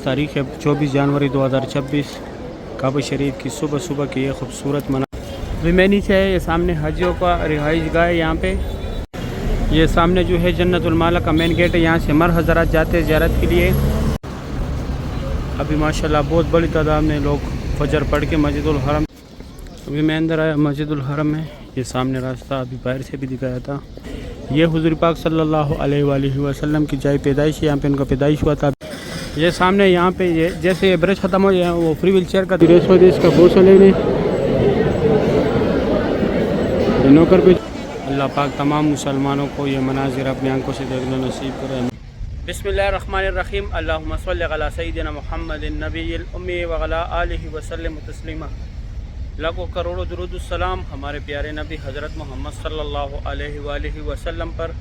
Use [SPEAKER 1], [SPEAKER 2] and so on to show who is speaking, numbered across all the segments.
[SPEAKER 1] आज तारीख़ है 24 जनवरी 2026। काबा शरीफ की सुबह सुबह की ये खूबसूरत मना अभी मैं नीचे है। ये सामने हाजियों का रिहाइश गाह है। यहाँ पे ये सामने जो है जन्नतुल माला का मेन गेट है। यहाँ से मर हज़रात जाते हैं ज़ियारत के लिए। अभी माशाल्लाह बहुत बड़ी तादाद में लोग फजर पढ़ के मस्जिदुल हरम। अभी मैं अंदर आया मस्जिदुल हरम में। ये सामने रास्ता अभी बाहर से भी दिखाया था। ये हुज़ूर पाक सल्लल्लाहु अलैहि वसल्लम की जाए पैदाइश है। यहाँ पे उनका पैदाइश हुआ था। ये सामने यहाँ पे ये जैसे ये ब्रज ख़त्म हो जाए वो फ्री व्हील चेयर का स्वदेश का बोसा लेने नौकर पे। अल्लाह पाक तमाम मुसलमानों को ये मनाजिर अपनी आंखों से देखना नसीब करे। बिस्मिल्लाहिर्रहमानिर्रहीम। अल्लाहुम्मा सल्लि अला सय्यिदिना मुहम्मदिन नबिय्यिल उम्मी व अला आलिहि व सल्लिम तस्लीमा। लाखों करोड़ों दुरूद सलाम हमारे प्यारे नबी हज़रत मोहम्मद सल्लल्लाहु अलैहि वसल्लम पर।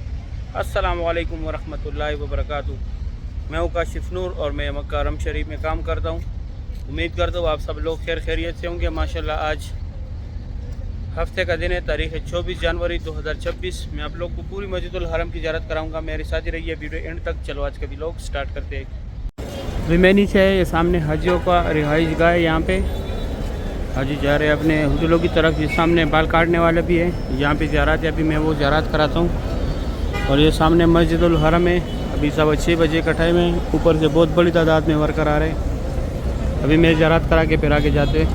[SPEAKER 1] अस्सलामु अलैकुम व रहमतुल्लाहि व बरकातुहू। मैं काशिफ नूर और मैं मक्का हरम शरीफ में काम करता हूँ। उम्मीद करता हूँ आप सब लोग खैर खैरियत से होंगे। माशाल्लाह आज हफ्ते का दिन है। तारीख़ है 24 जनवरी 2026। मैं आप लोग को पूरी मस्जिदुल हरम की ज़ियारत कराऊंगा। मेरे साथ ही रहिए वीडियो एंड तक। चलो आज का भी लोग स्टार्ट करते हैं। अभी मैं नीचे है। ये सामने हाजियों का रिहाइश गाह है। यहाँ पे हाजी जा रहे हैं अपने हुजूलों की तरफ। ये सामने बाल काटने वाले भी है। यहाँ पे ज़ियारत है। अभी मैं वो ज़ियारत कराता हूँ। और ये सामने मस्जिदुल हरम है। अभी 6:15 बजे का टाइम है। ऊपर से बहुत बड़ी तादाद में वर्कर आ रहे हैं। अभी मैं ज़ियारत करा के फिर आगे जाते।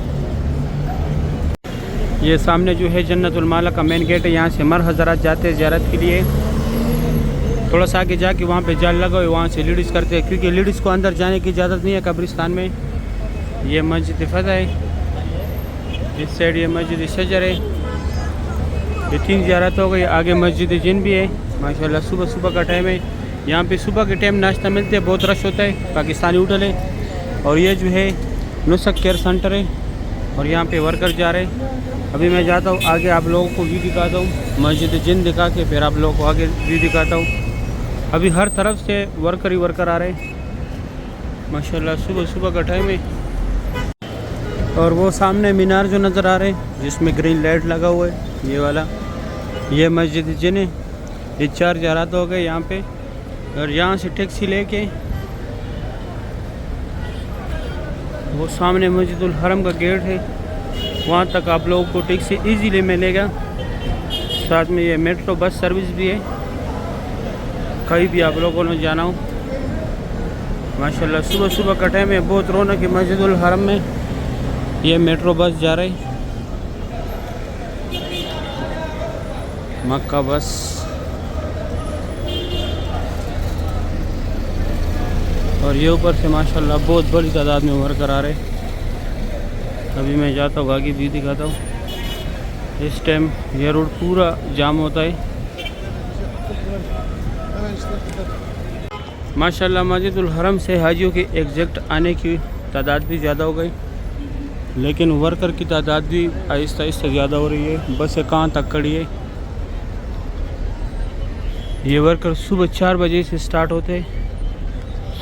[SPEAKER 1] ये सामने जो है जन्नतुल माला का मेन गेट है। यहाँ से मर हज़रात जाते हैं ज़ियारत के लिए। थोड़ा सा आगे जाके वहाँ पे जाल लगा हुआ है। वहाँ से लेडीज़ करते हैं क्योंकि लेडीज़ को अंदर जाने की इजाज़त नहीं है कब्रिस्तान में। ये मस्जिद फ़ज़ा है। इस साइड ये मस्जिद शजर है। ये 3 ज़ियारत हो गई। आगे मस्जिद जिन भी है। माशाल्लाह सुबह सुबह का टाइम है। यहाँ पे सुबह के टाइम नाश्ता मिलते हैं। बहुत रश होता है। पाकिस्तानी होटल है। और ये जो है नुसक केयर सेंटर है। और यहाँ पे वर्कर जा रहे हैं। अभी मैं जाता हूँ आगे आप लोगों को व्यू दिखाता हूँ। मस्जिद जिन दिखा के फिर आप लोगों को आगे व्यू दिखाता हूँ। अभी हर तरफ से वर्कर ही वर्कर आ रहे हैं। माशाल्लाह सुबह सुबह का टाइम है। और वो सामने मीनार जो नज़र आ रहे हैं जिसमें ग्रीन लाइट लगा हुआ है ये वाला, ये मस्जिद जिन है। ये 4 ज़ियारत हो गए यहाँ पे। और यहाँ से टैक्सी लेके वो सामने मस्जिदुल हरम का गेट है। वहाँ तक आप लोगों को टैक्सी इजीली मिलेगा। साथ में ये मेट्रो बस सर्विस भी है। कहीं भी आप लोगों ने जाना हो। माशाल्लाह सुबह सुबह का टाइम है। बहुत रौनक है मस्जिदुल हरम में। ये मेट्रो बस जा रही मक्का बस। और ये ऊपर से माशाल्लाह बहुत बड़ी तादाद में वर्कर आ रहे। अभी मैं जाता हूँ आगे भी दिखाता हूँ। इस टाइम ये रोड पूरा जाम होता है। माशाल्लाह मस्जिदुल हरम से हाजियों के एग्जैक्ट आने की तादाद भी ज़्यादा हो गई। लेकिन वर्कर की तादाद भी आहिस्ता आहिस्ता ज़्यादा हो रही है। बसें कहाँ तक खड़ी है। ये वर्कर सुबह 4 बजे से स्टार्ट होते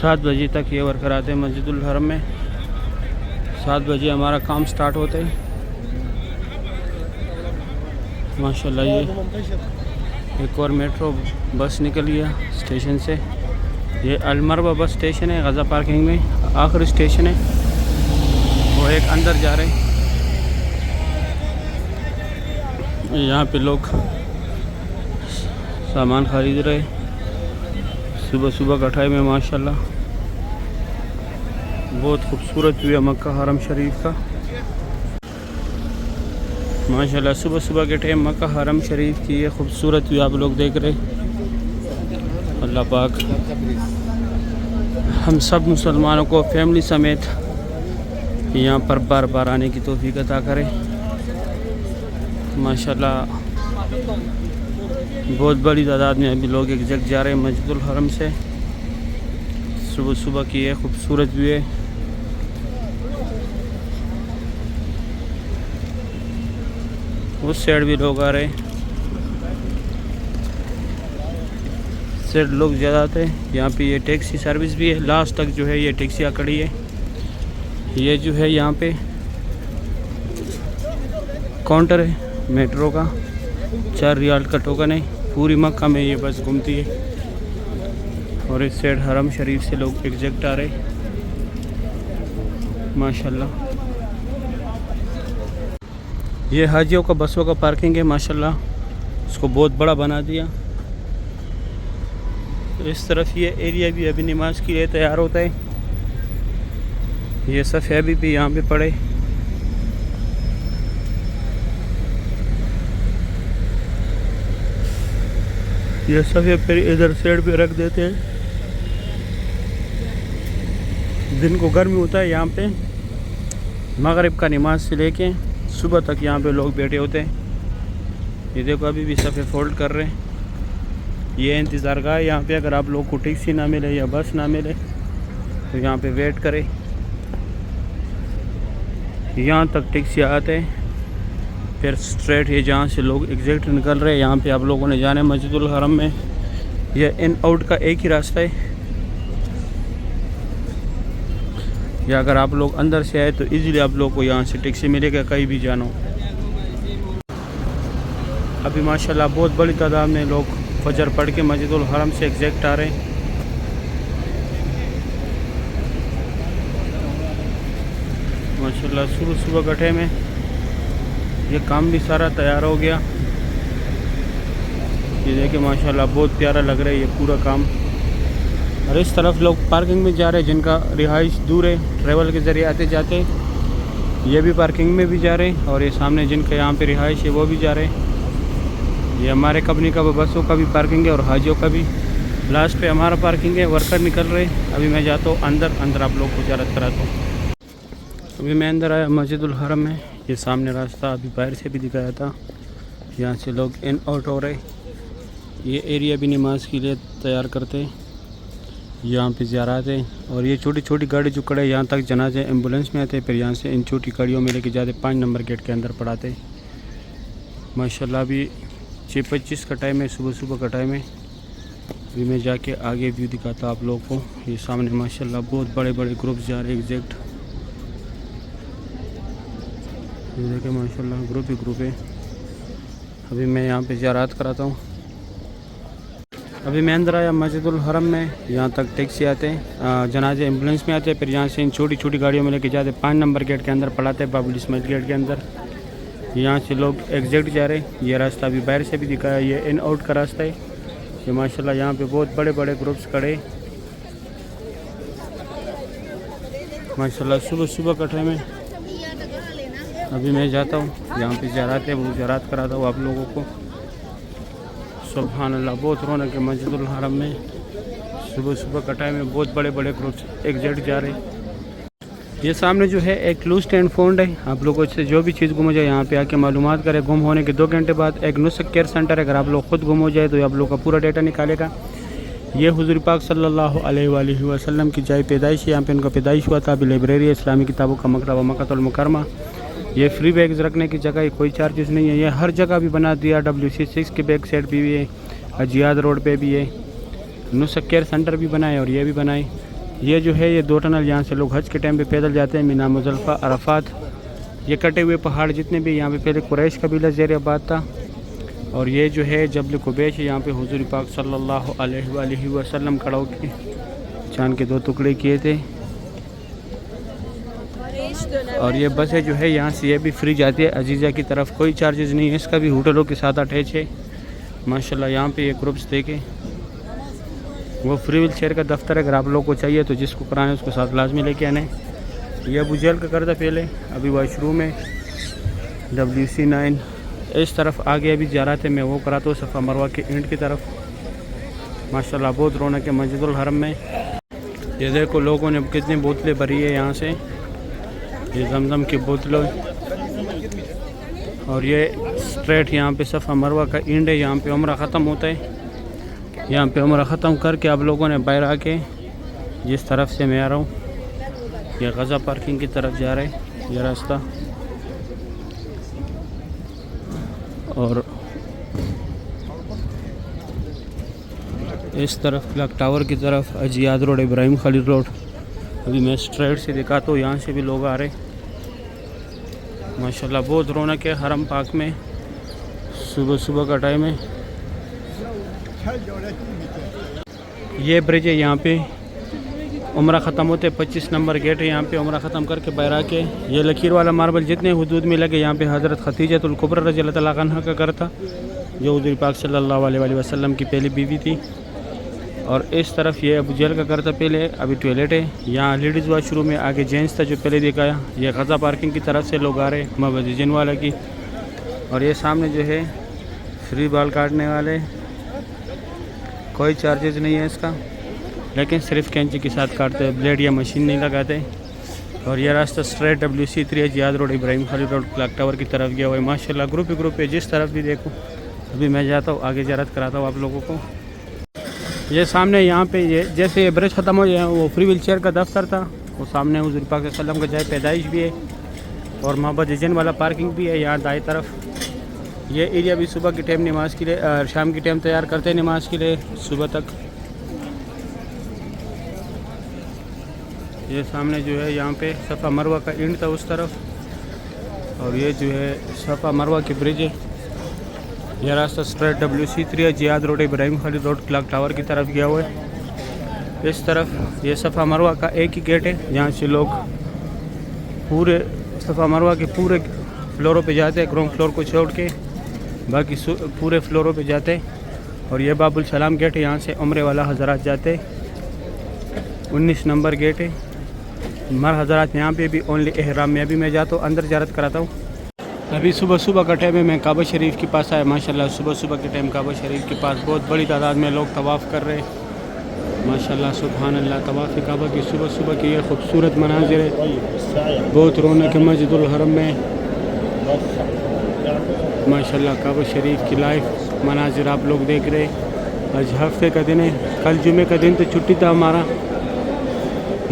[SPEAKER 1] 7 बजे तक ये वर्कर आते हैं मस्जिदुल हरम में। 7 बजे हमारा काम स्टार्ट होता है। माशाल्लाह ये एक और मेट्रो बस निकल गया स्टेशन से। ये अलमरवा बस स्टेशन है गज़ा पार्किंग में आखिरी स्टेशन है। वो एक अंदर जा रहे हैं। यहाँ पे लोग सामान खरीद रहे। सुबह सुबह का टाइम है। माशाल्लाह बहुत खूबसूरत व्यू है मक्का हरम शरीफ का। माशाल्लाह सुबह सुबह के टाइम मक्का हरम शरीफ की ये खूबसूरत व्यू आप लोग देख रहे। अल्लाह पाक हम सब मुसलमानों को फैमिली समेत यहाँ पर बार बार आने की तौफीक अता करे। माशाल्लाह बहुत बड़ी तादाद में अभी लोग एग्जैक्ट जा रहे हैं मस्जिदुल हरम से। सुबह सुबह की ये खूबसूरत व्यू है। उस साइड भी लोग आ रहे हैं। साइड लोग ज़्यादा आते हैं। यहाँ पे ये टैक्सी सर्विस भी है। लास्ट तक जो है ये टैक्सियाँ खड़ी है। ये जो है यहाँ पे काउंटर है मेट्रो का। 4 रियाल का टोकन है। पूरी मक्का में ये बस घूमती है। और इस साइड हरम शरीफ से लोग एग्जैक्ट आ रहे। माशाल्लाह। ये हाजियों का बसों का पार्किंग है माशाल्लाह, इसको बहुत बड़ा बना दिया। इस तरफ ये एरिया भी अभी नमाज के लिए तैयार होता है। ये सफ़े अभी भी यहाँ पे पड़े। ये सफ़े फिर इधर साइड पे रख देते हैं। दिन को गर्मी होता है यहाँ पे, मगरिब का नमाज से लेके सुबह तक यहाँ पे लोग बैठे होते हैं। ये देखो अभी भी सफ़े फोल्ड कर रहे हैं। ये इंतज़ार गाह है यहाँ पे। अगर आप लोग को टैक्सी ना मिले या बस ना मिले तो यहाँ पे वेट करें। यहाँ तक टैक्सी आते हैं, फिर स्ट्रेट ये जहाँ से लोग एग्जैक्ट निकल रहे हैं यहाँ पे आप लोगों ने जाना है मस्जिदुल हरम में। यह इन आउट का एक ही रास्ता है। या अगर आप लोग अंदर से आए तो इजीली आप लोग को यहाँ से टैक्सी मिलेगा कहीं भी जाना हो। अभी माशाल्लाह बहुत बड़ी तादाद में लोग फजर पढ़ के मस्जिदुल हरम से एग्जैक्ट आ रहे हैं। माशाल्लाह सुबह गठे में ये काम भी सारा तैयार हो गया। ये देखिए माशाल्लाह बहुत प्यारा लग रहा है ये पूरा काम। और इस तरफ लोग पार्किंग में जा रहे हैं जिनका रिहाइश दूर है, ट्रैवल के ज़रिए आते जाते, ये भी पार्किंग में भी जा रहे हैं। और ये सामने जिनका यहाँ पे रिहाइश है वो भी जा रहे हैं। ये हमारे कंपनी का बसों का भी पार्किंग है और हाजियों का भी। लास्ट पे हमारा पार्किंग है, वर्कर निकल रहे हैं। अभी मैं जाता हूँ अंदर आप लोग को ज़्यारत कराता हूँ। अभी मैं अंदर आया मस्जिदुल हरम में। ये सामने रास्ता अभी बाहर से भी दिखाया था, यहाँ से लोग इन आउट हो रहे। ये एरिया भी नमाज के लिए तैयार करते, यहाँ पे ज़ियारत है। और ये छोटी छोटी गाड़ी जो खड़े यहाँ तक जनाजे एम्बुलेंस में आते, फिर यहाँ से इन छोटी गाड़ियों में लेके जाते 5 नंबर गेट के अंदर पड़ाते। माशाल्लाह अभी 6:25 का टाइम है, सुबह का टाइम है। अभी मैं जाके आगे व्यू दिखाता आप लोग को। ये सामने माशाल्लाह बहुत बड़े बड़े ग्रुप्स जा रहे हैं एग्जैक्ट। ये देखें माशाल्लाह ग्रुप ही ग्रुप है। अभी मैं यहाँ पे ज़ियारत कराता हूँ। अभी मैं अंदर आया मस्जिदुल हरम में। यहाँ तक टैक्सी आते हैं, जनाजे एम्बुलेंस में आते हैं, फिर यहाँ से इन छोटी छोटी गाड़ियों में लेके जाते 5 नंबर गेट के अंदर पड़ाते हैं, बाबुल इस्माइल गेट के अंदर। यहाँ से लोग एग्जैक्ट जा रहे हैं। ये रास्ता अभी बाहर से भी दिखाया, ये इन आउट का रास्ता है। ये माशाल्लाह यहाँ पे बहुत बड़े बड़े ग्रुप्स खड़े माशाल्लाह सुबह का टाइम है। अभी मैं जाता हूँ यहाँ पे ज़ियारत है, वो ज़ियारत कराता हूँ आप लोगों को। सुभान अल्लाह बहुत रौनक है मस्जिदुल हरम में। सुबह का टाइम में बहुत बड़े बड़े ग्रुप्स एग्जैक्ट जा रहे हैं। ये सामने जो है एक लूस्ट एंड फाउंड है। आप लोगों से जो भी चीज़ गुम हो जाए यहाँ पे आके मालूमात करें। गुम होने के 2 घंटे बाद एक नुस्ख केयर सेंटर है, अगर आप लोग खुद गुम हो जाए तो आप लोग का पूरा डेटा निकालेगा। ये हुज़ूर पाक सल्लल्लाहु अलैहि वसल्लम की जाए पैदाइश है, यहाँ पे उनका पैदाइश हुआ था। अभी लाइब्रेरी है, इस्लामी किताबों का मकतबा मक्कातुल मुकर्रमा। ये फ्री बैग्स रखने की जगह है, कोई चार्जेस नहीं है। ये हर जगह भी बना दिया। WC6 के बैक साइड भी है, अजियाद रोड पे भी है, नुस्ख केयर सेंटर भी बनाए और ये भी बनाए। ये जो है ये 2 टनल यहाँ से लोग हज के टाइम पे पैदल जाते हैं। मीना मुज़ल्फ़ा अरफात, ये कटे हुए पहाड़ जितने भी यहाँ पे पहले कुरैश कबीला ज़ेर आबाद था। और ये जो है जबल कुबैश है, यहाँ पे हुज़ूर पाक सल्लल्लाहु अलैहि वसल्लम खड़ा होकर चांद के 2 टुकड़े किए थे। और ये बसें जो है यहाँ से ये भी फ्री जाती है अजीज़ा की तरफ, कोई चार्जेस नहीं है। इसका भी होटलों के साथ अटैच है। माशाल्लाह यहाँ पे ये ग्रुप्स देखें। वो फ्री व्हील चेयर का दफ्तर है, अगर आप लोग को चाहिए तो जिसको कराएं उसको साथ लाजमी लेके आने। ये अबू जहल का घर था पहले, अभी वाशरूम है। WC9 इस तरफ आगे अभी ज़ियारत है, मैं वो कराता हूँ सफ़ा मरवा के एंड की तरफ। माशाल्लाह बहुत रौनक है मस्जिदुल हरम में। ये देखो लोगों ने कितनी बोतलें भरी है यहाँ से, ये जमजम की बोतलों। और ये स्ट्रेट यहाँ पे सफ़ा मरवा का एंड है, यहाँ पे उम्रा ख़त्म होता है। यहाँ पे उम्रा ख़त्म करके आप लोगों ने बाहर आके जिस तरफ से मैं आ रहा हूँ, ये गज़ा पार्किंग की तरफ जा रहा है ये रास्ता। और इस तरफ क्लॉक टावर की तरफ अजियाद रोड, इब्राहिम खलील रोड। अभी मैं स्ट्रेट से दिखाता हूँ, यहाँ से भी लोग आ रहे। माशाल्लाह बहुत रौनक है हरम पाक में। सुबह का टाइम है। ये ब्रिज है यहाँ पे, उम्रा ख़त्म होते 25 नंबर गेट है यहाँ पे। उम्रा ख़त्म करके बहरा के ये लकीर वाला मार्बल जितने हुदूद में लगे यहाँ पे हज़रत खदीजतुल कुबरा रज़ियल्लाहु अन्हा का घर था, जो हुज़ूर पाक सल्लल्लाहु अलैहि वसल्लम की पहली बीवी थी। और इस तरफ ये अबू जहल का घर था पहले, अभी टॉयलेट है। यहाँ लेडीज़ वॉशरूम में आगे जेंट्स था जो पहले दिखाया। ये गज़ा पार्किंग की तरफ से लोग आ रहे महबूब जिन वाला की। और ये सामने जो है फ्री बाल काटने वाले, कोई चार्जेस नहीं है इसका, लेकिन सिर्फ कैंची के साथ काटते हैं, ब्लेड या मशीन नहीं लगाते। और ये रास्ता straight WC3 Ziyad road Ibrahim Khalid road clock tower की तरफ गया हुआ है। माशाल्लाह ग्रुप ही ग्रुप है, जिस तरफ भी देखो। अभी मैं जाता हूँ आगे ज़ियारत कराता हूँ आप लोगों को। ये सामने यहाँ पे ये जैसे ये ब्रिज ख़त्म हो जाए वो फ्री व्हील चेयर का दफ्तर था, वो सामने हुज़ूर पाक सल्लल्लाहु अलैहि वसल्लम का जाए पैदाइश भी है और मोहब्बत जन वाला पार्किंग भी है। यहाँ दाएँ तरफ ये एरिया भी सुबह के टाइम नमाज के लिए, शाम के टाइम तैयार करते हैं नमाज के लिए सुबह तक। ये सामने जो है यहाँ पे सफ़ा मरवा का इंड था उस तरफ, और ये जो है सफ़ा मरवा की ब्रिज है। यह रास्ता straight WC3 Ziyad road Ibrahim Khalid road clock tower की तरफ गया हुआ है। इस तरफ ये सफ़ा मरवा का एक ही गेट है, यहाँ से लोग पूरे सफ़ा मरवा के पूरे फ्लोरों पे जाते हैं, ग्राउंड फ्लोर को छोड़ के बाकी पूरे फ्लोरों पे जाते हैं। और ये बाबुल सलाम गेट है, यहाँ से उम्रे वाला हज़रात जाते। 19 नंबर गेट है। मर हज़रात यहाँ पे भी ओनली एहराम में। अभी मैं जाता हूँ अंदर ज़ियारत कराता हूँ। अभी सुबह सुबह का टाइम है, मैं काबा शरीफ के पास आया। माशाल्लाह सुबह सुबह के टाइम काबा शरीफ के पास बहुत बड़ी तादाद में लोग तवाफ़ कर रहे हैं। माशाल्लाह सुभान अल्लाह। तवाफ़ काबा की सुबह सुबह की ये खूबसूरत मनाजिर है, बहुत रौनक है मस्जिदुल हरम में। माशाल्लाह काबा शरीफ की लाइव मनाजिर आप लोग देख रहे हैं। आज हफ्ते का दिन है, कल जुमे का दिन तो छुट्टी था हमारा।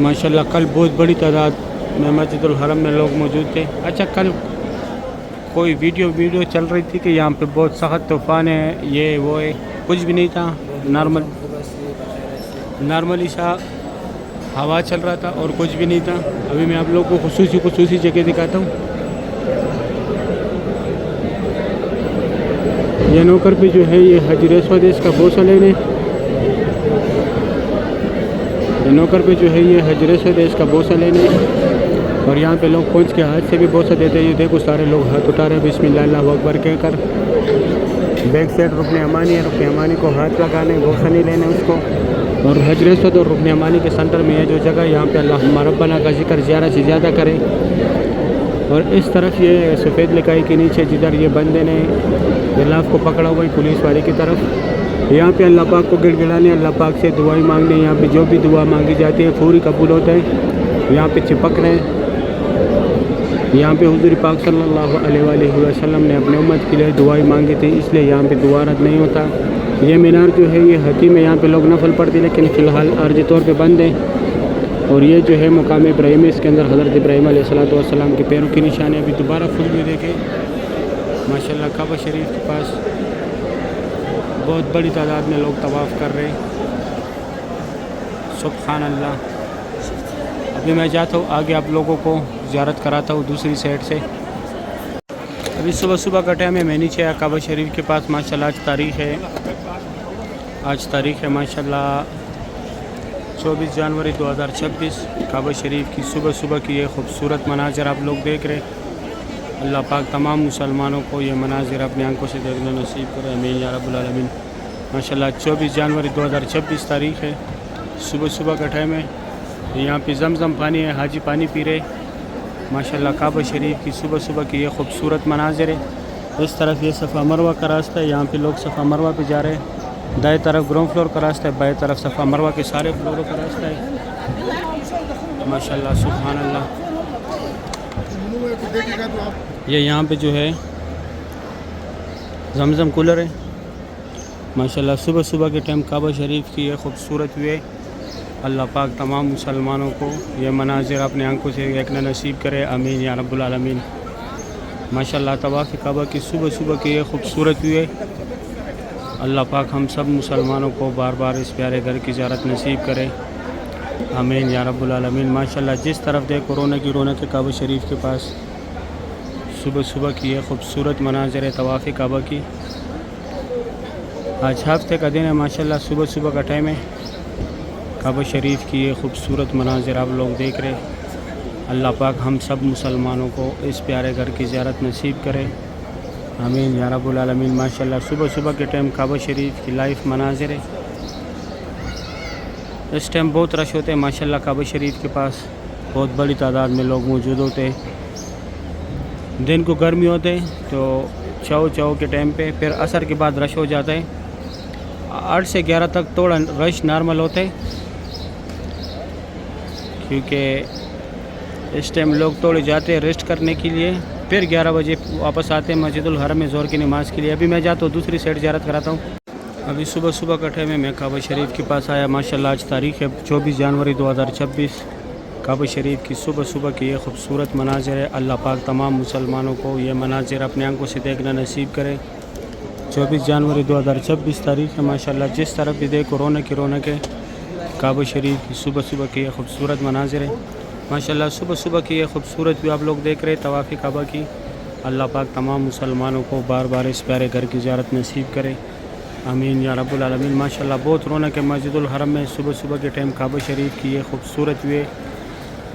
[SPEAKER 1] माशाल्लाह कल बहुत बड़ी तादाद में मस्जिदुल हरम में लोग मौजूद थे। अच्छा, कल कोई वीडियो चल रही थी कि यहाँ पे बहुत सख्त तूफ़ान है, ये वो है, कुछ भी नहीं था। नॉर्मली सा हवा चल रहा था और कुछ भी नहीं था। अभी मैं आप लोगों को खुसूसी जगह दिखाता हूँ। ये नौकर पे जो है ये हजर अस्वद इसका बोसा लेने, नौकर पे जो है ये हजर अस्वद इसका बोसा लेने। और यहाँ पे लोग पहुँच के हाथ से भी बोसा देते हैं। ये देखो सारे लोग हाथ उठा रहे हैं बिस्मिल्लाह अल्लाहु अकबर कहकर। बैक साइड रुकने अमानी है, रुकने अमानी को हाथ लगाने, बोसा नहीं लेने उसको। और हजर अस्वद और रुकने अमानी के सेंटर में है जो जगह, यहाँ पे अल्लाहुम्मा रब्बना का जिक्र ज़्यादा से ज़्यादा करें। और इस तरफ ये सफ़ेद लिखाई के नीचे जिधर ये बंदे ने गिलाफ को पकड़ा हुआ है पुलिस वाले की तरफ, यहाँ पे अल्लाह पाक को गिड़गिड़ाने, अल्लाह पाक से दुआएं मांगने। यहाँ पे जो भी दुआ मांगी जाती है पूरी कबूल होता है। यहाँ पे चिपक रहे हैं। यहाँ पे हुज़ूर पाक सल्लल्लाहु अलैहि वसल्लम ने अपने उम्मत के लिए दुआएं मांगी थी, इसलिए यहाँ पे दुआ रद्द नहीं होता। ये मीनार जो है ये हकीम है, यहाँ पे लोग नफल पढ़ते लेकिन फ़िलहाल अर्जी तौर पे बंद है। और ये जो है मुकाम इब्राहिम, इसके अंदर हज़रत इब्राहिम अलैहिस्सलाम के पैरों की निशानी। अभी दोबारा फुल भी देखें माशाल्लाह काबा शरीफ के पास बहुत बड़ी तादाद में लोग तवाफ़ कर रहे हैं। सुभान अल्लाह। अभी मैं जाता हूँ आगे आप लोगों को ज़ियारत कराता हूँ दूसरी साइड से। अभी सुबह सुबह का टाइम है, मैं नीचे आया काबा शरीफ के पास। माशाल्लाह आज तारीख़ है माशाल्लाह 24 जनवरी 2026। काबा शरीफ की सुबह सुबह की ये खूबसूरत मनाज़िर आप लोग देख रहे हैं। अल्लाह पाक तमाम मुसलमानों को ये मनाज़िर अपनी आंखों से देखना नसीब करे, आमीन या रब्बुल आलमीन। माशाल्लाह 24 जनवरी 2026 तारीख़ है, सुबह सुबह का टाइम है। यहाँ पे जमजम पानी है, हाजी पानी पी रहे। माशाल्लाह काबा शरीफ की सुबह सुबह की ये खूबसूरत मनाज़िर है। इस तरफ ये सफ़ा मरवा का रास्ता है, यहाँ पे लोग सफ़ा मरवा पे जा रहे हैं। दाएं तरफ ग्राउंड फ्लोर का रास्ता है, बाएं तरफ सफ़ा मरवा के सारे फ्लोरों का रास्ता है। माशाल्लाह सुभान अल्लाह। ये यहाँ पे जो है जमजम कूलर है। माशाल्लाह सुबह सुबह के टाइम काबा शरीफ की ये खूबसूरत व्यू है। अल्लाह पाक तमाम मुसलमानों को ये मनाज़िर अपने आंखों से देखना नसीब करे, आमीन या रब्बुल आलमीन। माशाल्लाह तवाफ़ काबा की सुबह सुबह की ये खूबसूरत व्यू है। अल्लाह पाक हम सब मुसलमानों को बार बार इस प्यारे घर की ज़ियारत नसीब करे, आमीन या रब्बुल आलमीन। माशाल्लाह जिस तरफ देखो रौनक ही रौनक है काबा शरीफ के पास। सुबह सुबह की ये खूबसूरत मनाज़िर है तवाफ़ काबा की। आज हफ्ते का दिन है माशाल्लाह, सुबह सुबह का टाइम है। काबा शरीफ की ये ख़ूबसूरत मनाज़िर आप लोग देख रहे। अल्लाह पाक हम सब मुसलमानों को इस प्यारे घर की ज़ियारत नसीब करे, आमीन या रब्बुल आलमीन। माशाल्लाह सुबह सुबह के टाइम काबा शरीफ की लाइव मनाज़िर है। इस टाइम बहुत रश होते हैं माशाल्लाह। काबा शरीफ के पास बहुत बड़ी तादाद में लोग मौजूद होते हैं। दिन को गर्मी होते तो चौ के टाइम पे, फिर असर के बाद रश हो जाता है। 8 से 11 तक थोड़ा रश नॉर्मल होता है, क्योंकि इस टाइम लोग थोड़े जाते हैं रेस्ट करने के लिए, फिर 11 बजे वापस आते हैं मस्जिदुल हरम में ज़ोहर की नमाज़ के लिए। अभी मैं जाता हूँ दूसरी साइड ज़ियारत कराता हूँ। अभी सुबह सुबह का टाइम है, मैं काबा शरीफ के पास आया। माशाल्लाह आज तारीख़ है 24 जनवरी 2026। काबा शरीफ की सुबह सुबह की ये खूबसूरत मनाज़िर है। अल्लाह पाक तमाम मुसलमानों को ये मनाज़िर अपनी आंखों से देखना नसीब करे। 24 जनवरी 2026 तारीख़ है माशाल्लाह। जिस तरफ भी देखो रौनक है। काबा शरीफ की सुबह सुबह की ये खूबसूरत मनाज़िर है माशाल्लाह। सुबह सुबह की ये खूबसूरत भी आप लोग देख रहे तवाफ़ी काबा की। अल्लाह पाक तमाम मुसलमानों को बार बार इस प्यारे घर की ज़ियारत नसीब करे, आमीन या रब्बुल आलमीन। माशाल्लाह बहुत रौनक है मस्जिदुल हरम में सुबह सुबह के टाइम। काबा शरीफ की ये खूबसूरत व्यू,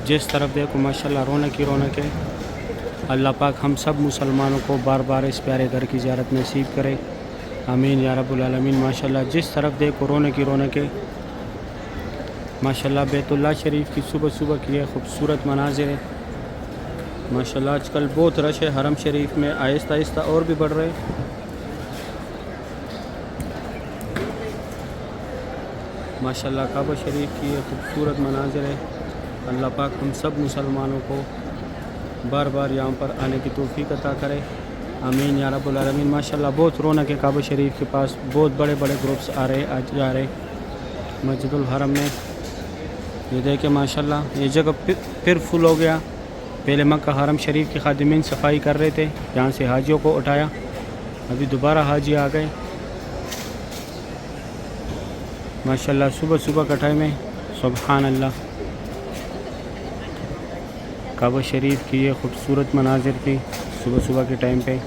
[SPEAKER 1] जिस तरफ देखो माशाल्लाह रौनक है। अल्लाह पाक हम सब मुसलमानों को बार बार इस प्यारे घर की ज़ियारत नसीब करे, आमीन या रब्बुल आलमीन। माशाल्लाह जिस तरफ देखो रौनक है माशाल्लाह। बैतुल्लाह शरीफ की सुबह सुबह की ये खूबसूरत मनाज़िर है माशाल्लाह। आजकल बहुत रश है हरम शरीफ में, आहिस्ता आहिस्ता और भी बढ़ रहे। माशाल्लाह काबा शरीफ की ये खूबसूरत मनाज़िर है। अल्लाह पाक हम सब मुसलमानों को बार बार यहाँ पर आने की तौफ़ीक़ अता करे, आमीन या रब्बुल आलमीन। माशाल्लाह बहुत रौनक है काबा शरीफ के पास। बहुत बड़े बड़े ग्रुप्स आ रहे आज जा रहे मस्जिदुल हरम में। ये देखे माशाल्लाह ये जगह फिर फुल हो गया। पहले मक्का हरम शरीफ के खादिमीन सफाई कर रहे थे, यहाँ से हाजियों को उठाया, अभी दोबारा हाजी आ गए माशाल्लाह। सुबह सुबह का टाइम है, सुभान अल्लाह। काबा शरीफ की ये खूबसूरत मनाज़िर थी सुबह सुबह के टाइम पे।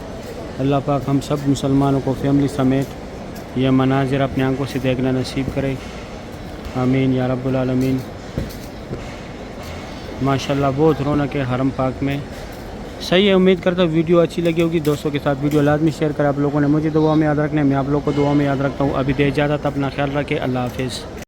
[SPEAKER 1] अल्लाह पाक हम सब मुसलमानों को फैमिली समेत ये मनाज़िर अपनी आंखों से देखना नसीब करे, आमीन या रब्बुल आलमीन। माशाल्लाह बहुत रौनक है हरम पाक में। सही है, उम्मीद करता हूँ वीडियो अच्छी लगी होगी। दोस्तों के साथ वीडियो लाजमी शेयर करें। आप लोगों ने मुझे दुआ में याद रखना है, मैं आप लोगों को दुआ में याद रखता हूँ। अभी दे इजाज़त, अपना ख्याल रखें। अल्लाह हाफ़िज़।